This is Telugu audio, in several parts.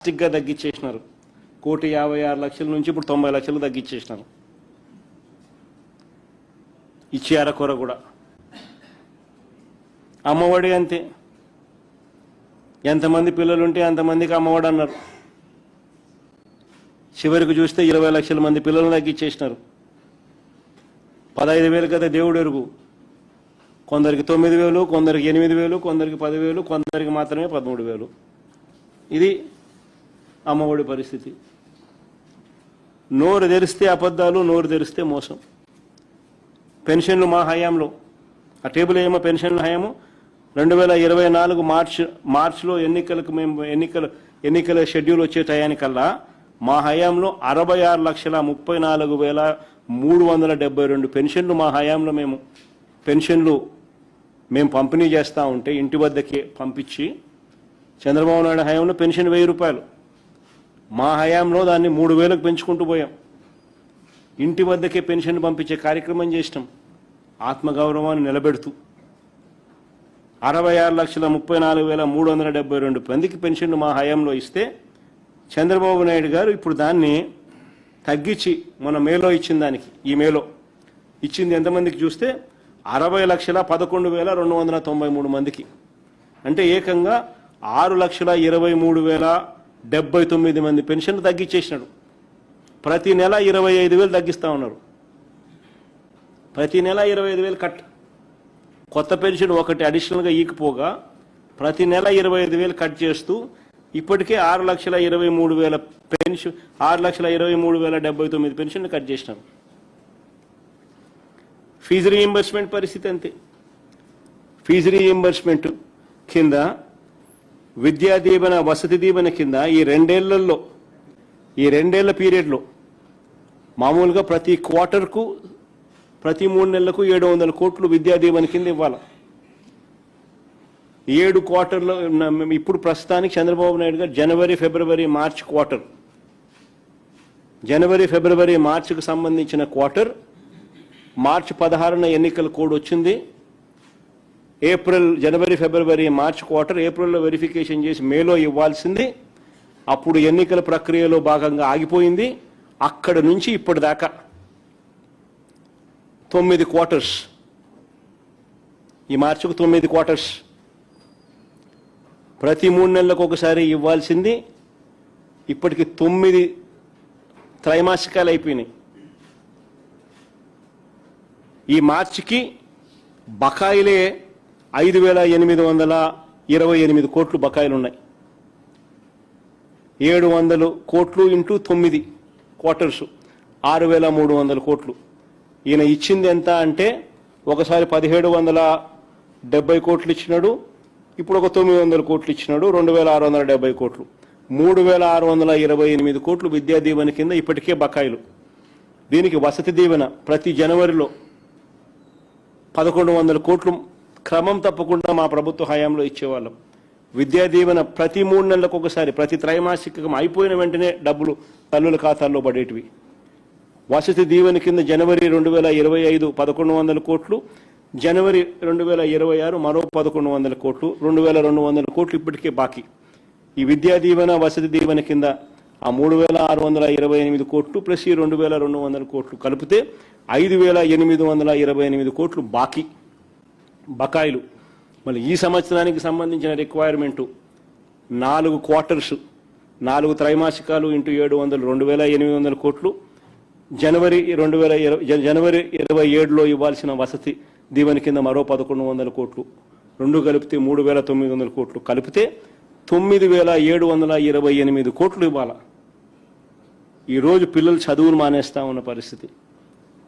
గా తగ్గించేసినారు. 1,56,00,000 నుంచి ఇప్పుడు 90 లక్షలు తగ్గించేసినారు. ఇచ్చి అరకొర కూడా. అమ్మఒడి అంతే, ఎంతమంది పిల్లలు ఉంటే అంతమందికి అమ్మఒడి అన్నారు. చివరికి చూస్తే 20 లక్షల మంది పిల్లలను తగ్గించేసినారు. 15,000 కదా దేవుడు ఎరుగు. కొందరికి 9,000, కొందరికి 8,000, కొందరికి 10,000, కొందరికి మాత్రమే 13,000. ఇది అమ్మఒడి పరిస్థితి. నోరు తెరిస్తే అబద్ధాలు, నోరు తెరిస్తే మోసం. పెన్షన్లు మా హయాంలో, ఆ టేబుల్ ఏమో పెన్షన్ల హయాము 2024 మార్చిలో ఎన్నికల షెడ్యూల్ వచ్చే టయానికల్లా మా హయాంలో 66,34,372 పెన్షన్లు మా హయాంలో మేము పంపిణీ చేస్తూ ఉంటే ఇంటి వద్దకే పంపించి, చంద్రబాబు నాయుడు హయాంలో పెన్షన్ 1000 రూపాయలు, మా హయాంలో దాన్ని 3,000కు పెంచుకుంటూ పోయాం. ఇంటి వద్దకే పెన్షన్ పంపించే కార్యక్రమం చేసినాం. ఆత్మగౌరవాన్ని నిలబెడుతూ 66,34,372 మందికి పెన్షన్లు మా హయాంలో ఇస్తే, చంద్రబాబు నాయుడు గారు ఇప్పుడు దాన్ని తగ్గించి మన మేలో ఇచ్చిన దానికి, ఈ మేలో ఇచ్చింది ఎంతమందికి చూస్తే 60,11,293 మందికి. అంటే ఏకంగా 6,23,079 మంది పెన్షన్లు తగ్గించేసినాడు. ప్రతి నెల 25,000 తగ్గిస్తూ ఉన్నారు. ప్రతి నెల 25,000 కట్. కొత్త పెన్షన్ ఒకటి అడిషనల్గా ఈకపోగా ప్రతి నెల 25,000 కట్ చేస్తూ ఇప్పటికే 6,23,000 పెన్షన్, 6,23,079 పెన్షన్లు కట్ చేసినారు. ఫీజు రీయింబర్స్మెంట్ పరిస్థితి అంతే. ఫీజు రీయింబర్స్మెంట్ కింద, విద్యా దీవెన, వసతి దీవెన కింద ఈ రెండేళ్ల పీరియడ్లో మామూలుగా ప్రతి క్వార్టర్కు, ప్రతి 3 నెలలకు 700 కోట్లు విద్యా దీవెన కింద ఇవ్వాలి. 7 క్వార్టర్లో ఇప్పుడు ప్రస్తుతానికి చంద్రబాబు నాయుడు గారు జనవరి, ఫిబ్రవరి, మార్చ్ క్వార్టర్, జనవరి, ఫిబ్రవరి, మార్చికి సంబంధించిన క్వార్టర్, మార్చి 16న ఎన్నికల కోడ్ వచ్చింది. జనవరి, ఫిబ్రవరి, మార్చ్ క్వార్టర్ ఏప్రిల్లో వెరిఫికేషన్ చేసి మేలో ఇవ్వాల్సింది. అప్పుడు ఎన్నికల ప్రక్రియలో భాగంగా ఆగిపోయింది. అక్కడ నుంచి ఇప్పటిదాకా 9 క్వార్టర్స్, ఈ మార్చికు 9 క్వార్టర్స్, ప్రతి 3 నెలలకు ఒకసారి ఇవ్వాల్సింది ఇప్పటికి 9 త్రైమాసికాలు అయిపోయినాయి. ఈ మార్చికి బకాయిలే 5,828 కోట్లు బకాయిలు ఉన్నాయి. 700 కోట్లు ఇంటూ 9 క్వార్టర్స్ 6,300 కోట్లు. ఈయన ఇచ్చింది ఎంత అంటే ఒకసారి 1,770 కోట్లు ఇచ్చినాడు, ఇప్పుడు ఒక 900 కోట్లు ఇచ్చినాడు, 2,670 కోట్లు, 3,628 కోట్లు విద్యా దీవెన కింద ఇప్పటికే బకాయిలు. దీనికి వసతి దీవెన ప్రతి జనవరిలో 1,100 కోట్లు క్రమం తప్పకుండా మా ప్రభుత్వ హయాంలో ఇచ్చేవాళ్ళం. విద్యా దీవెన ప్రతి 3 నెలలకు ఒకసారి, ప్రతి త్రైమాసికం అయిపోయిన వెంటనే డబ్బులు తల్లుల ఖాతాల్లో పడేటివి. వసతి దీవెన కింద జనవరి 2025 1,100 కోట్లు, జనవరి 2026 మరో 1,100 కోట్లు, 2,200 కోట్లు ఇప్పటికే బాకీ. ఈ విద్యా దీవెన, వసతి దీవెన కింద ఆ 3,628 కోట్లు ప్లస్ ఈ 2,200 కోట్లు కలిపితే 5,828 కోట్లు బకాయిలు. మళ్ళీ ఈ సంవత్సరానికి సంబంధించిన రిక్వైర్మెంటు 4 క్వార్టర్స్, 4 త్రైమాసికాలు ఇంటూ 700 2,800 కోట్లు. జనవరి 27లో ఇవ్వాల్సిన వసతి దీవెన కింద మరో 1,100 కోట్లు, 2 కలిపితే 3,900 కోట్లు, కలిపితే 9,728 కోట్లు ఇవ్వాలి. ఈరోజు పిల్లలు చదువులు మానేస్తా ఉన్న పరిస్థితి,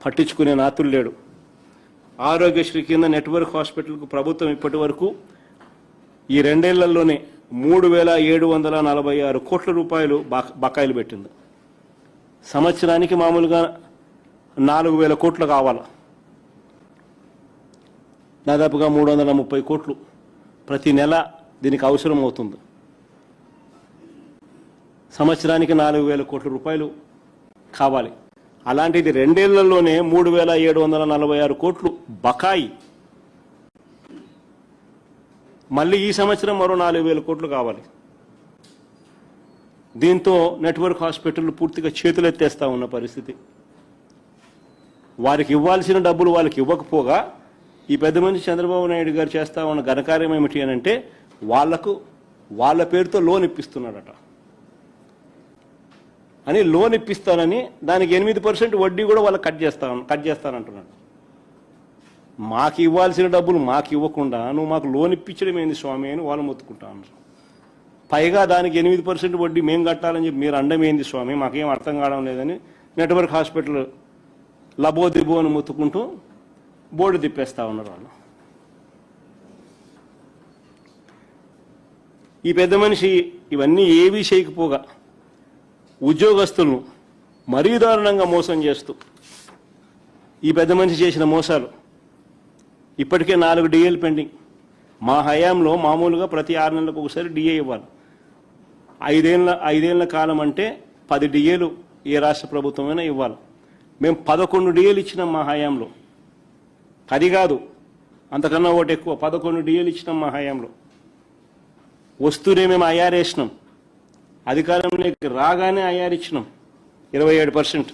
పట్టించుకునే నాతులు లేడు. ఆరోగ్యశ్రీ కింద నెట్వర్క్ హాస్పిటల్కు ప్రభుత్వం ఇప్పటి వరకు ఈ 2 ఏళ్లలోనే 3,746 కోట్ల రూపాయలు బకాయిలు పెట్టింది. సంవత్సరానికి మామూలుగా 4,000 కోట్లు కావాలి, దాదాపుగా 330 కోట్లు ప్రతి నెల దీనికి అవసరం అవుతుంది. సంవత్సరానికి 4,000 కోట్ల రూపాయలు కావాలి. అలాంటిది 2 ఏళ్లలోనే 3,746 కోట్లు బకాయి. మళ్ళీ ఈ సంవత్సరం మరో 4,000 కోట్లు కావాలి. దీంతో నెట్వర్క్ హాస్పిటల్ పూర్తిగా చేతులెత్తేస్తా ఉన్న పరిస్థితి. వారికి ఇవ్వాల్సిన డబ్బులు వాళ్ళకి ఇవ్వకపోగా ఈ పెద్ద మనిషి చంద్రబాబు నాయుడు గారు చేస్తా ఉన్న ఘనకార్యం ఏమిటి అని అంటే వాళ్ళ పేరుతో లోన్ ఇప్పిస్తున్నాడట. అని లోన్ ఇప్పిస్తానని దానికి 8% వడ్డీ కూడా వాళ్ళకి కట్ చేస్తానంటున్నాడు. మాకు ఇవ్వాల్సిన డబ్బులు మాకు ఇవ్వకుండా నువ్వు మాకు లోన్ ఇప్పించడం ఏంది స్వామి అని వాళ్ళు మొత్తుకుంటా ఉన్నారు. పైగా దానికి 8% వడ్డీ మేము కట్టాలని చెప్పి మీరు అండం ఏంది స్వామి, మాకేం అర్థం కావడం లేదని నెట్వర్క్ హాస్పిటల్ లబోదిబో అని మొత్తుకుంటూ బోర్డు తిప్పేస్తా ఉన్నారు వాళ్ళు. ఈ పెద్ద మనిషి ఇవన్నీ ఏవీ చేయకపోగా ఉద్యోగస్తులను మరీ దారుణంగా మోసం చేస్తూ ఈ పెద్ద మనిషి చేసిన మోసాలు ఇప్పటికే 4 డిఏలు పెండింగ్. మా హయాంలో మామూలుగా ప్రతి 6 నెలలకు ఒకసారి డిఏ ఇవ్వాలి. 5 ఏళ్ల కాలం అంటే 10 డిఏలు ఏ రాష్ట్ర ప్రభుత్వమైనా ఇవ్వాలి. మేము 11 డిఏలు ఇచ్చినాం మా హయాంలో. 10 కాదు, అంతకన్నా ఒకటి ఎక్కువ, 11 డిఏలు ఇచ్చినాం మా హయాంలో. వస్తూనే మేము ఐఆర్ వేసినాం. అధికారంలోకి రాగానే ఐఆర్ ఇచ్చినాం 27%.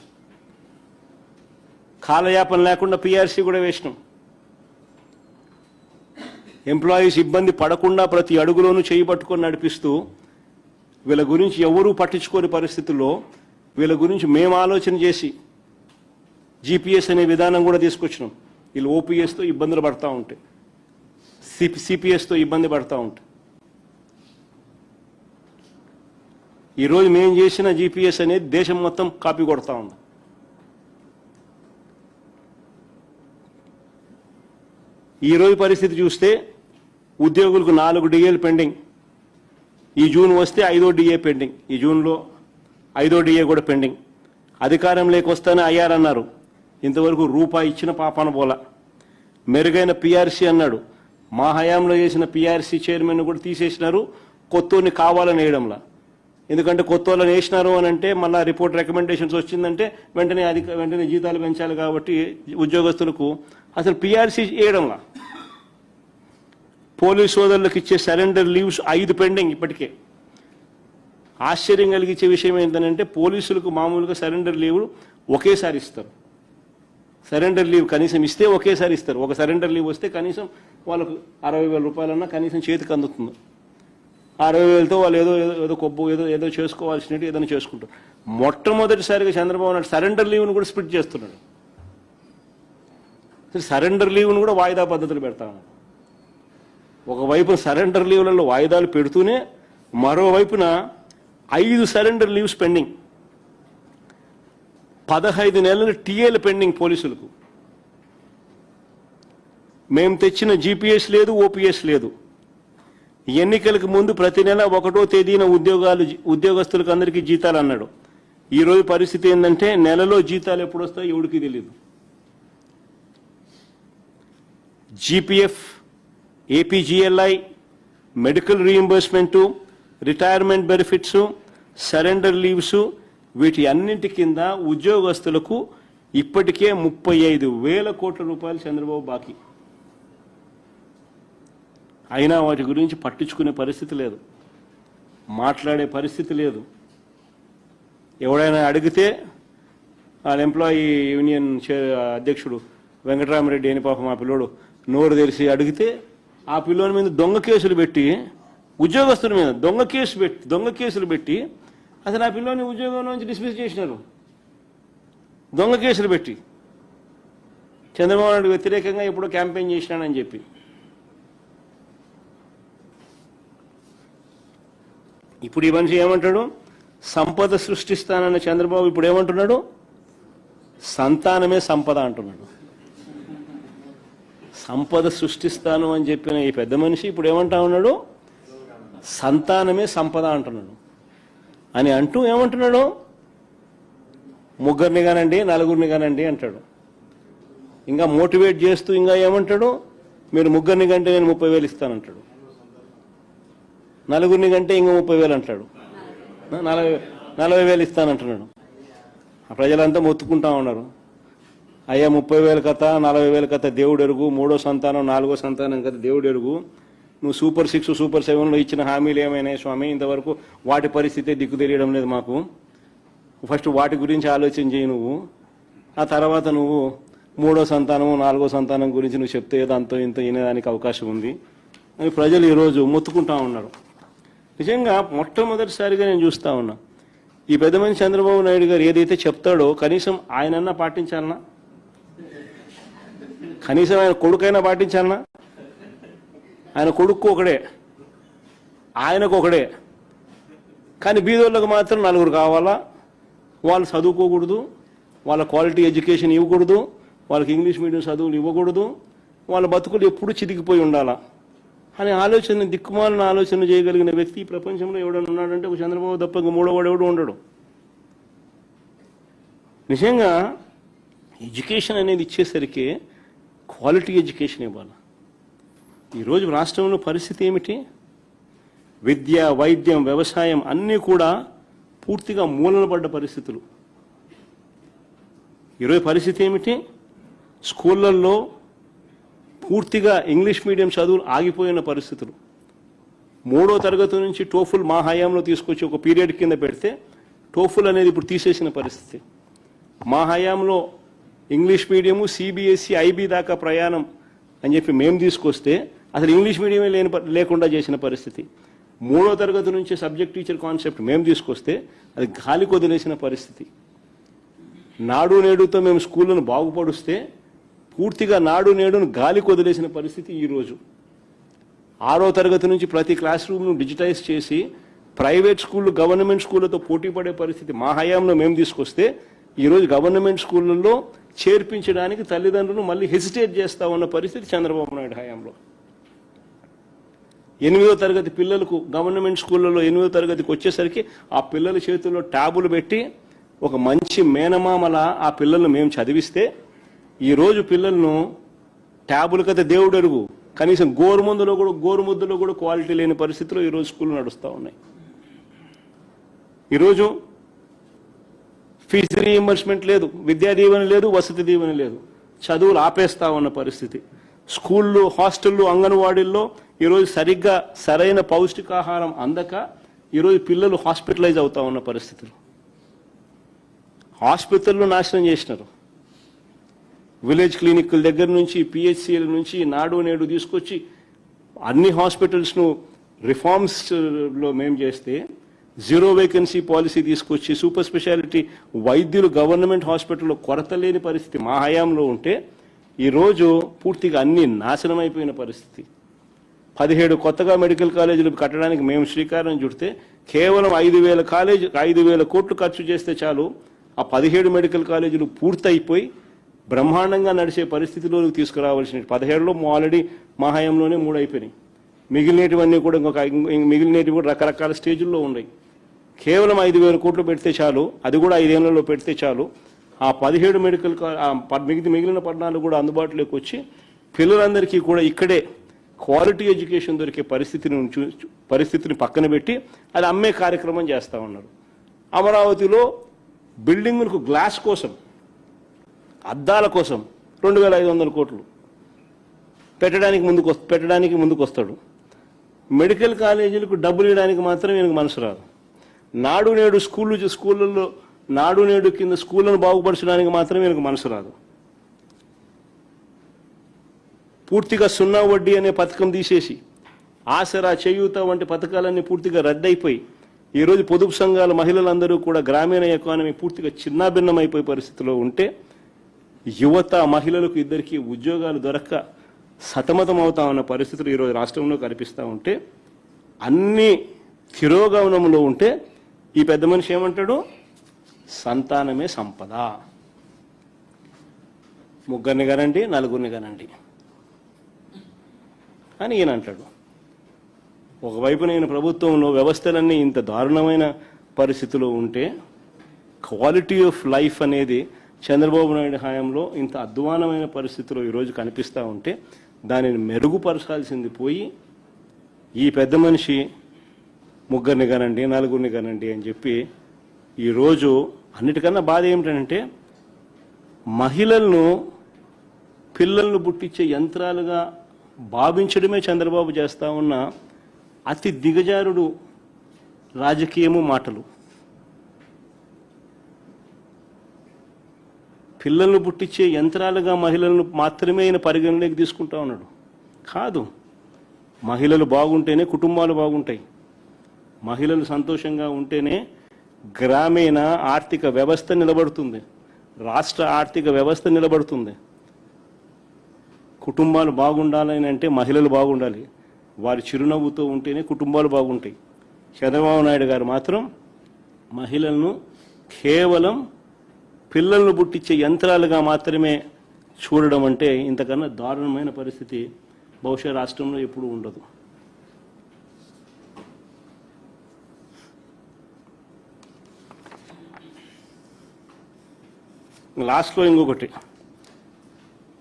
కాలయాపన లేకుండా పిఆర్సీ కూడా వేసినాం. ఎంప్లాయీస్ ఇబ్బంది పడకుండా ప్రతి అడుగులోనూ చేయి పట్టుకొని నడిపిస్తూ వీళ్ళ గురించి ఎవరూ పట్టించుకోని పరిస్థితుల్లో వీళ్ళ గురించి మేము ఆలోచన చేసి జీపీఎస్ అనే విధానం కూడా తీసుకొచ్చినాం. వీళ్ళు ఓపీఎస్తో ఇబ్బందులు పడతా ఉంటే, సిపిఎస్తో ఇబ్బంది పడతా ఉంటే, ఈరోజు మేము చేసిన జీపీఎస్ అనేది దేశం మొత్తం కాపీ కొడతా ఉంది. ఈరోజు పరిస్థితి చూస్తే ఉద్యోగులకు 4 డిఏలు పెండింగ్. ఈ జూన్ వస్తే 5వ డిఏ పెండింగ్. ఈ జూన్లో 5వ డిఏ కూడా పెండింగ్. అధికారంలోకి వస్తానే ఐఆర్ అన్నారు, ఇంతవరకు రూపాయి ఇచ్చిన పాపాన పోల. మెరుగైన పిఆర్సీ అన్నాడు, మా హయాంలో చేసిన పిఆర్సీ చైర్మన్ కూడా తీసేసినారు, కొత్తోని కావాలని వేయడంలా. ఎందుకంటే కొత్త వాళ్ళని వేసినారు అని అంటే మళ్ళీ రిపోర్ట్ రికమెండేషన్స్ వచ్చిందంటే వెంటనే జీతాలు పెంచాలి. కాబట్టి ఉద్యోగస్తులకు అసలు పిఆర్సీ వేయడంలా. పోలీస్ సోదరులకు ఇచ్చే సరెండర్ లీవ్స్ 5 పెండింగ్ ఇప్పటికే. ఆశ్చర్యం కలిగించే విషయం ఏంటంటే పోలీసులకు మామూలుగా సరెండర్ లీవ్ ఒకేసారి ఇస్తారు. సరెండర్ లీవ్ కనీసం ఇస్తే ఒకేసారి ఇస్తారు. ఒక సరెండర్ లీవ్ వస్తే కనీసం వాళ్ళకు 60,000 రూపాయలన్నా కనీసం చేతికి అందుతుంది. 60,000తో వాళ్ళు ఏదో కొబ్బు ఏదో చేసుకోవాల్సినట్టు ఏదైనా చేసుకుంటారు. మొట్టమొదటిసారిగా చంద్రబాబు నాయుడు సరెండర్ లీవ్ను కూడా స్ప్లిట్ చేస్తున్నాడు. సరెండర్ లీవ్ను కూడా వాయిదా పద్ధతులు పెడతాము. ఒకవైపు సరెండర్ లీవ్లలో వాయిదాలు పెడుతూనే మరోవైపున 5 సరెండర్ లీవ్స్ పెండింగ్, 15 నెలల టీఏలు పెండింగ్ పోలీసులకు. మేము తెచ్చిన జీపీఎస్ లేదు, ఓపీఎస్ లేదు. ఎన్నికలకు ముందు ప్రతి నెల 1వ తేదీన ఉద్యోగస్తులకు అందరికీ జీతాలు అన్నాడు. ఈరోజు పరిస్థితి ఏంటంటే నెలలో జీతాలు ఎప్పుడు వస్తాయో ఎవరికి తెలియదు. GPF, APGLI, medical reimbursement, retirement benefits, surrender leaves, వీటి అన్నింటి కింద ఉద్యోగస్తులకు ఇప్పటికే 35,000 కోట్ల రూపాయలు చంద్రబాబు బాకీ. అయినా వాటి గురించి పట్టించుకునే పరిస్థితి లేదు, మాట్లాడే పరిస్థితి లేదు. ఎవడైనా అడిగితే వాళ్ళ ఎంప్లాయీ యూనియన్ అధ్యక్షుడు వెంకటరామరెడ్డి అని పాపం ఆ పిల్లోడు నోరు తెరిచి అడిగితే ఆ పిల్లోని మీద దొంగ కేసులు పెట్టి, ఉద్యోగస్తుల మీద దొంగ కేసులు పెట్టి అసలు ఆ పిల్లోని ఉద్యోగం నుంచి డిస్మిస్ చేసినారు. దొంగ కేసులు పెట్టి చంద్రబాబు నాయుడు వ్యతిరేకంగా ఎప్పుడో క్యాంపెయిన్ చేసినాడని చెప్పి. ఇప్పుడు ఈ మనిషి ఏమంటాడు, సంపద సృష్టిస్తానన్న చంద్రబాబు ఇప్పుడు ఏమంటున్నాడు, సంతానమే సంపద అంటున్నాడు. సంపద సృష్టిస్తాను అని చెప్పిన ఈ పెద్ద మనిషి ఇప్పుడు ఏమంటా ఉన్నాడు, సంతానమే సంపద అంటున్నాడు. అని అంటూ ఏమంటున్నాడు, 3 కానండి 4 కానండి అంటాడు. ఇంకా మోటివేట్ చేస్తూ ఇంకా ఏమంటాడు, మీరు 3 కంటే నేను 30,000 ఇస్తానంటాడు. 4 కంటే ఇంకా 30,000 అంటాడు. 40,000 ఇస్తానంటున్నాడు. ప్రజలంతా మొత్తుకుంటా ఉన్నారు, అయ్యా 30,000 కథ 40,000 కథ దేవుడు ఎరుగు, 3వ సంతానం 4వ సంతానం కథ దేవుడు ఎరుగు. నువ్వు సూపర్ 6 సూపర్ 7లో ఇచ్చిన హామీలు ఏమైనా స్వామి, ఇంతవరకు వాటి పరిస్థితి దిక్కు తెలియడం లేదు మాకు. ఫస్ట్ వాటి గురించి ఆలోచన చేయి నువ్వు, ఆ తర్వాత నువ్వు 3వ సంతానం 4వ సంతానం గురించి నువ్వు చెప్తే ఏదో అంతో ఇంత వినేదానికి అవకాశం ఉంది అని ప్రజలు ఈరోజు మొత్తుకుంటా ఉన్నారు. నిజంగా మొట్టమొదటిసారిగా నేను చూస్తా ఉన్నా, ఈ పెద్ద మనిషి చంద్రబాబు నాయుడు గారు ఏదైతే చెప్తాడో కనీసం ఆయనన్నా పాటించాలనా, కనీసం ఆయన కొడుకైనా పాటించాలనా. ఆయన కొడుకు ఒకడే, ఆయనకు ఒకడే, కానీ బీదోళ్ళకు మాత్రం 4 కావాలా, వాళ్ళు చదువుకోకూడదు, వాళ్ళ క్వాలిటీ ఎడ్యుకేషన్ ఇవ్వకూడదు, వాళ్ళకి ఇంగ్లీష్ మీడియం చదువులు ఇవ్వకూడదు, వాళ్ళ బతుకులు ఎప్పుడూ చితికిపోయి ఉండాలా అనే ఆలోచన, దిక్కుమాలిన ఆలోచన చేయగలిగిన వ్యక్తి ఈ ప్రపంచంలో ఎవడన్నా ఉన్నాడంటే ఒక చంద్రబాబు తప్ప ఇంకా మూడోవాడు ఎవడు ఉండడు. నిజంగా ఎడ్యుకేషన్ అనేది ఇచ్చేసరికి క్వాలిటీ ఎడ్యుకేషన్ ఇవ్వాలి. ఈరోజు రాష్ట్రంలో పరిస్థితి ఏమిటి? విద్య, వైద్యం, వ్యవసాయం అన్నీ కూడా పూర్తిగా మూలన పడ్డ పరిస్థితులు. ఈరోజు పరిస్థితి ఏమిటి? స్కూళ్ళల్లో పూర్తిగా ఇంగ్లీష్ మీడియం చదువులు ఆగిపోయిన పరిస్థితులు. 3వ తరగతి నుంచి టోఫుల్ మా హయాంలో తీసుకొచ్చి ఒక పీరియడ్ కింద పెడితే టోఫుల్ అనేది ఇప్పుడు తీసేసిన పరిస్థితి. మా హయాంలో ఇంగ్లీష్ మీడియము సిబిఎస్ఈ ఐబీ దాకా ప్రయాణం అని చెప్పి మేము తీసుకొస్తే అసలు ఇంగ్లీష్ మీడియమే లేకుండా చేసిన పరిస్థితి. 3వ తరగతి నుంచి సబ్జెక్ట్ టీచర్ కాన్సెప్ట్ మేము తీసుకొస్తే అది గాలికి వదిలేసిన పరిస్థితి. నాడు నేడుతో మేము స్కూళ్ళను బాగుపరుస్తే పూర్తిగా నాడు నేడును గాలికి వదిలేసిన పరిస్థితి ఈరోజు. 6వ తరగతి నుంచి ప్రతి క్లాస్ రూమ్ను డిజిటైజ్ చేసి ప్రైవేట్ స్కూళ్ళు గవర్నమెంట్ స్కూళ్ళతో పోటీ పడే పరిస్థితి మా హయాంలో మేము తీసుకొస్తే ఈరోజు గవర్నమెంట్ స్కూళ్ళల్లో చేర్పించడానికి తల్లిదండ్రులు మళ్ళీ హెసిటేట్ చేస్తా ఉన్న పరిస్థితి చంద్రబాబు నాయుడు హయాంలో. 8వ తరగతి పిల్లలకు గవర్నమెంట్ స్కూళ్ళలో 8వ తరగతికి వచ్చేసరికి ఆ పిల్లల చేతుల్లో ట్యాబులు పెట్టి ఒక మంచి మేనమామల ఆ పిల్లలను మేము చదివిస్తే ఈరోజు పిల్లలను ట్యాబులు కదా దేవుడు ఎరుగు, కనీసం గోరుముద్దలో కూడా క్వాలిటీ లేని పరిస్థితిలో ఈరోజు స్కూళ్ళు నడుస్తూ ఉన్నాయి. ఈరోజు ఫీజు రీయింబర్స్మెంట్ లేదు, విద్యా దీవెన లేదు, వసతి దీవెన లేదు, చదువులు ఆపేస్తా ఉన్న పరిస్థితి. స్కూళ్ళు, హాస్టళ్ళు, అంగన్వాడీల్లో ఈరోజు సరిగ్గా సరైన పౌష్టికాహారం అందక ఈరోజు పిల్లలు హాస్పిటలైజ్ అవుతా ఉన్న పరిస్థితులు. హాస్పిటల్లో నాశనం చేసినారు. విలేజ్ క్లినిక్ల దగ్గర నుంచి పిహెచ్సిల నుంచి నాడు నేడు తీసుకొచ్చి అన్ని హాస్పిటల్స్ను రిఫార్మ్స్లో మేము చేస్తే 0 వేకెన్సీ పాలసీ తీసుకొచ్చి సూపర్ స్పెషాలిటీ వైద్యులు గవర్నమెంట్ హాస్పిటల్లో కొరత లేని పరిస్థితి మా హయాంలో ఉంటే ఈరోజు పూర్తిగా అన్ని నాశనం అయిపోయిన పరిస్థితి. 17 కొత్తగా మెడికల్ కాలేజీలు కట్టడానికి మేము శ్రీకారం చుడితే కేవలం 5,000 కోట్లు ఖర్చు చేస్తే చాలు ఆ 17 మెడికల్ కాలేజీలు పూర్తయిపోయి బ్రహ్మాండంగా నడిచే పరిస్థితిలోకి తీసుకురావాల్సిన 17లో ఆల్రెడీ మా హయాంలోనే 3 అయిపోయినాయి. మిగిలినటివన్నీ కూడా మిగిలినవి కూడా రకరకాల స్టేజుల్లో ఉన్నాయి. కేవలం 5,000 కోట్లు పెడితే చాలు, అది కూడా 5 ఏళ్లలో పెడితే చాలు, ఆ 17 మెడికల్ మిగిలిన 14 కూడా అందుబాటులోకి వచ్చి పిల్లలందరికీ కూడా ఇక్కడే క్వాలిటీ ఎడ్యుకేషన్ దొరికే పరిస్థితిని పక్కన పెట్టి అది అమ్మే కార్యక్రమం చేస్తూ ఉన్నారు. అమరావతిలో బిల్డింగులకు గ్లాస్ కోసం, అద్దాల కోసం 2,500 కోట్లు పెట్టడానికి ముందుకు వస్తాడు. మెడికల్ కాలేజీలకు డబ్బులు ఇవ్వడానికి మాత్రం ఈయనకు మనసు రాదు. నాడు నేడు స్కూళ్ళల్లో నాడు నేడు కింద స్కూళ్ళను బాగుపరచడానికి మాత్రం ఈయనకు మనసు రాదు. పూర్తిగా 0 వడ్డీ అనే పథకం తీసేసి ఆసరా, చేయూత వంటి పథకాలన్నీ పూర్తిగా రద్దయిపోయి ఈరోజు పొదుపు సంఘాల మహిళలందరూ కూడా గ్రామీణ ఎకానమీ పూర్తిగా చిన్నాభిన్నమైపోయే పరిస్థితిలో ఉంటే యువత, మహిళలకు ఇద్దరికీ ఉద్యోగాలు దొరక్క సతమతం అవుతా ఉన్న పరిస్థితులు ఈరోజు రాష్ట్రంలో కనిపిస్తూ ఉంటే అన్ని తిరోగమనంలో ఉంటే ఈ పెద్ద మనిషి ఏమంటాడు? సంతానమే సంపద, 3 కనండి 4 కనండి అని ఈయన అంటాడు. ఒకవైపు నేను ప్రభుత్వంలో వ్యవస్థలన్నీ ఇంత దారుణమైన పరిస్థితిలో ఉంటే క్వాలిటీ ఆఫ్ లైఫ్ అనేది చంద్రబాబు నాయుడు హయాంలో ఇంత అధ్వానమైన పరిస్థితిలో ఈరోజు కనిపిస్తూ ఉంటే దానిని మెరుగుపరచాల్సింది పోయి ఈ పెద్ద మనిషి 3 కనండి 4 కనండి అని చెప్పి ఈరోజు అన్నిటికన్నా బాధ ఏమిటంటే మహిళలను పిల్లలను పుట్టించే యంత్రాలుగా భావించడమే చంద్రబాబు చేస్తా ఉన్న అతి దిగజారుడు రాజకీయము మాటలు. పిల్లలను పుట్టించే యంత్రాలుగా మహిళలను మాత్రమే ఆయన పరిగణలోకి తీసుకుంటా ఉన్నాడు. కాదు, మహిళలు బాగుంటేనే కుటుంబాలు బాగుంటాయి. మహిళలు సంతోషంగా ఉంటేనే గ్రామీణ ఆర్థిక వ్యవస్థ నిలబడుతుంది, రాష్ట్ర ఆర్థిక వ్యవస్థ నిలబడుతుంది. కుటుంబాలు బాగుండాలని అంటే మహిళలు బాగుండాలి, వారి చిరునవ్వుతో ఉంటేనే కుటుంబాలు బాగుంటాయి. చంద్రబాబు నాయుడు గారు మాత్రం మహిళలను కేవలం పిల్లలను పుట్టించే యంత్రాలుగా మాత్రమే చూడడం అంటే ఇంతకన్నా దారుణమైన పరిస్థితి బహుశా రాష్ట్రంలో ఎప్పుడూ ఉండదు. లాస్ట్లో ఇంకొకటి,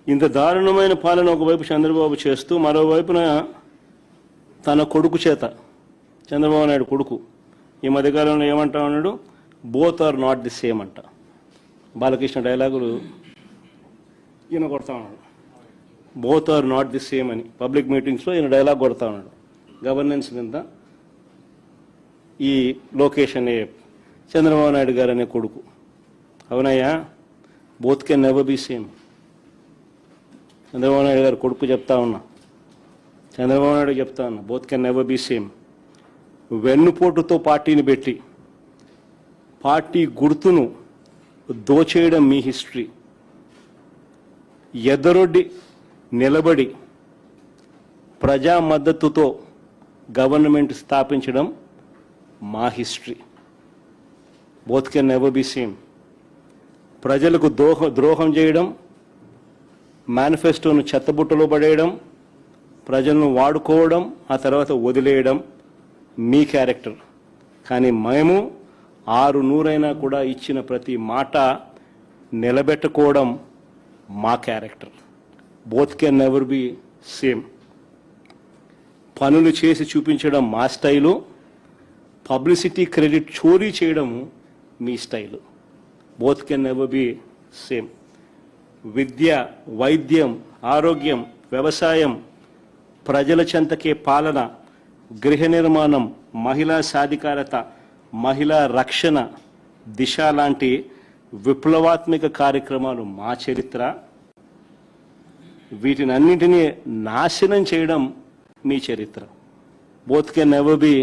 ఇంత దారుణమైన పాలన ఒకవైపు చంద్రబాబు చేస్తూ మరోవైపున తన కొడుకు చేత, చంద్రబాబు నాయుడు కొడుకు ఈ మధ్యకాలంలో ఏమంటా ఉన్నాడు, both are not the same అంట. బాలకృష్ణ డైలాగులు ఈయన కొడతా ఉన్నాడు, both are not the same అని పబ్లిక్ మీటింగ్స్లో ఈయన డైలాగ్ కొడతా ఉన్నాడు. గవర్నెన్స్ కింద ఈ లోకేష్ అనే చంద్రబాబు నాయుడు గారు అనే కొడుకు. అవునయ్యా, both can never be same. Chandrababu Naidu garu కొడుకు చెప్తా ఉన్నా, చంద్రబాబు నాయుడు చెప్తా ఉన్నా, both can never be same. వెన్నుపోటుతో పార్టీని పెట్టి పార్టీ గుర్తును దోచేయడం మీ హిస్టరీ. ఎదరొడ్డి నిలబడి ప్రజా మద్దతుతో గవర్నమెంట్ స్థాపించడం మా history. Both can never be same. ప్రజలకు ద్రోహం చేయడం, మేనిఫెస్టోను చెత్తబుట్టలో పడేయడం, ప్రజలను వాడుకోవడం, ఆ తర్వాత వదిలేయడం మీ క్యారెక్టర్. కానీ మేము 600 కూడా ఇచ్చిన ప్రతి మాట నిలబెట్టుకోవడం మా character. Both can never be same. పనులు చేసి చూపించడం మా స్టైలు, పబ్లిసిటీ క్రెడిట్ చోరీ చేయడం మీ style. Both can never be same. విద్య, వైద్యం, ఆరోగ్యం, వ్యవసాయం, ప్రజల చెంతకే పాలన, గృహ నిర్మాణం, మహిళా సాధికారత, మహిళా రక్షణ, దిశ లాంటి విప్లవాత్మక కార్యక్రమాలు మా చరిత్ర. వీటినన్నింటినీ నాశనం చేయడం మీ చరిత్ర. Both can never be